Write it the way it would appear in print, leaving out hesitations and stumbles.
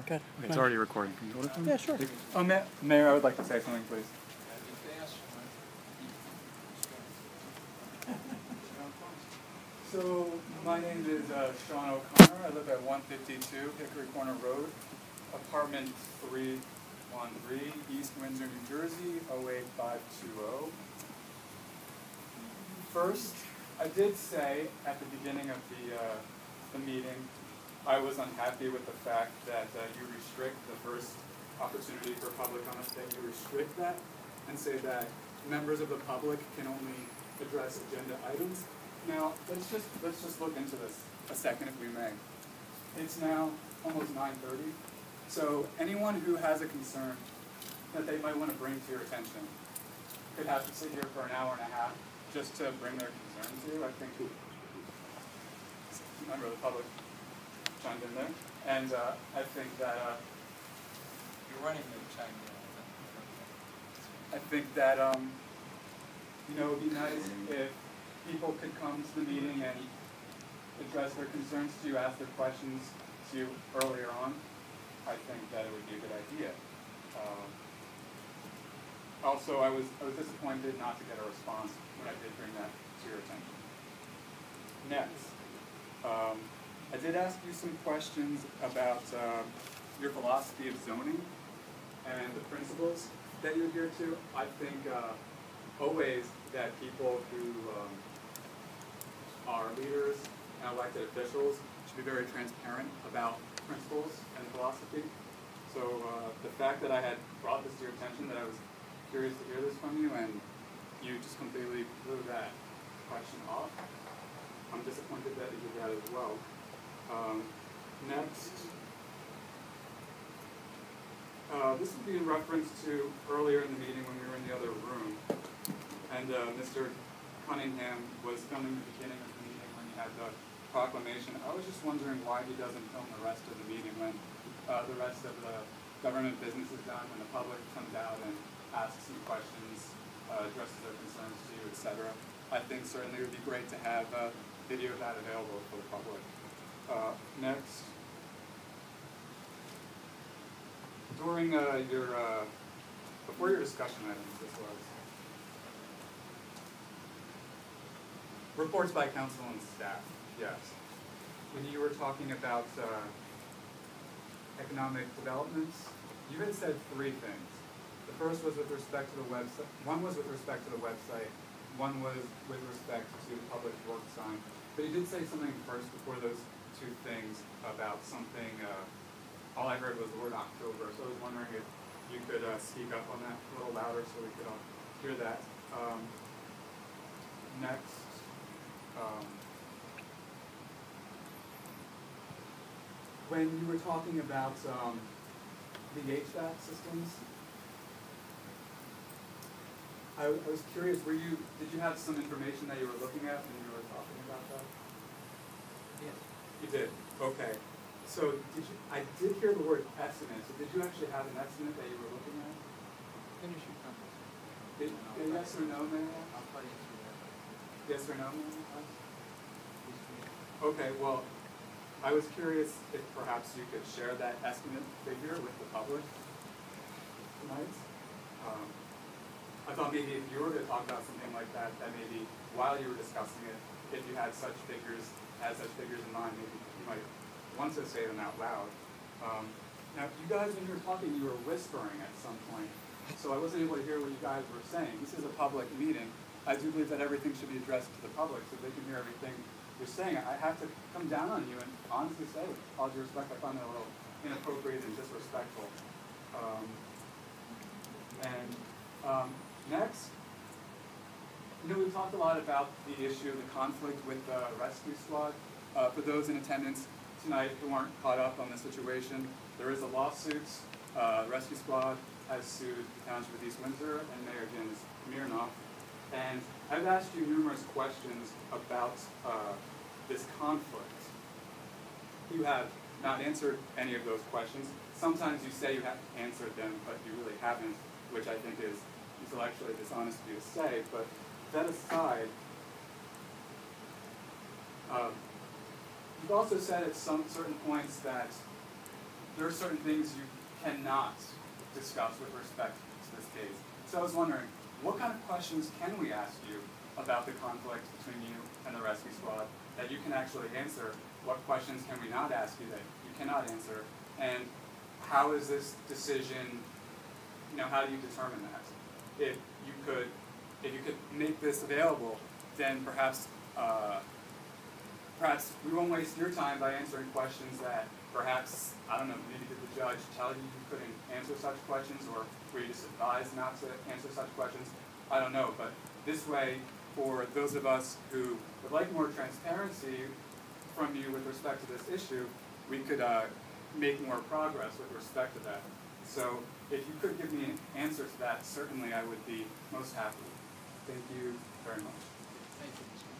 Okay. It's already recording. Can you hold it for me? Yeah, sure. Oh, Mayor, I would like to say something, please. So, my name is Sean O'Connor. I live at 152 Hickory Corner Road, apartment 313, East Windsor, New Jersey, 08520. First, I did say at the beginning of the meeting, I was unhappy with the fact that you restrict the first opportunity for public comment, that you restrict that and say that members of the public can only address agenda items. Now, let's just look into this a second, if we may. It's now almost 9:30, so anyone who has a concern that they might want to bring to your attention could have to sit here for an hour and a half just to bring their concern to you. I think a member of the public chimed in there, and I think that you're running the chime in. I think that you know, it would be nice if people could come to the meeting and address their concerns to you, ask their questions to you earlier on. I think that it would be a good idea. Also, I was disappointed not to get a response when I did bring that to your attention. Next, I did ask you some questions about your philosophy of zoning and the principles that you adhere to. I think always that people who are leaders and elected officials should be very transparent about principles and philosophy. So the fact that I had brought this to your attention, that I was curious to hear this from you, and you just completely blew that question off, I'm disappointed that you did that as well. Next, this would be in reference to earlier in the meeting when we were in the other room, and Mr. Cunningham was filming the beginning of the meeting when he had the proclamation. I was just wondering why he doesn't film the rest of the meeting when the rest of the government business is done, when the public comes out and asks some questions, addresses their concerns to you, etc. I think certainly it would be great to have video of that available for the public. Next, during before your discussion items, this was reports by council and staff. Yes, when you were talking about economic developments, you had said three things. The first was with respect to the website. One was with respect to the website. One was with respect to the public works sign. But you did say something first before those two things about something. All I heard was the word October. So I was wondering if you could speak up on that a little louder so we could all hear that. Next. When you were talking about the HVAC systems, I was curious, did you have some information that you were looking at when you were talking about that? Yes. You did? Okay. So I did hear the word estimate, so did you actually have an estimate that you were looking at? Finish your conference. Yes or no, Mayor? I'll try to answer that. Yes or no, Mayor? Okay, well, I was curious if perhaps you could share that estimate figure with the public tonight. I thought maybe if you were to talk about something like that, that maybe while you were discussing it, if you had such figures in mind, maybe you might want to say them out loud. Now, you guys, when you were talking, you were whispering at some point, so I wasn't able to hear what you guys were saying. This is a public meeting. I do believe that everything should be addressed to the public so they can hear everything you're saying. I have to come down on you and honestly say, with all due respect, I find that a little inappropriate and disrespectful. Next, we've talked a lot about the issue of the conflict with the rescue squad. For those in attendance tonight who aren't caught up on the situation, there is a lawsuit. The rescue squad has sued the Township of East Windsor and Mayor Jens Smirnoff. And I've asked you numerous questions about this conflict. You have not answered any of those questions. Sometimes you say you have answered them, but you really haven't, which I think is intellectually dishonest of you to say. But that aside, you've also said at some certain points that there are certain things you cannot discuss with respect to this case. So I was wondering, what kind of questions can we ask you about the conflict between you and the rescue squad that you can actually answer? What questions can we not ask you that you cannot answer? And how is this decision, how do you determine that? If you could make this available, then perhaps we won't waste your time by answering questions that perhaps, I don't know, maybe did the judge tell you you couldn't answer such questions, or were you just advised not to answer such questions? I don't know, but this way, for those of us who would like more transparency from you with respect to this issue, we could make more progress with respect to that. So if you could give me an answer to that, certainly I would be most happy. Thank you very much. Thank you, Mr.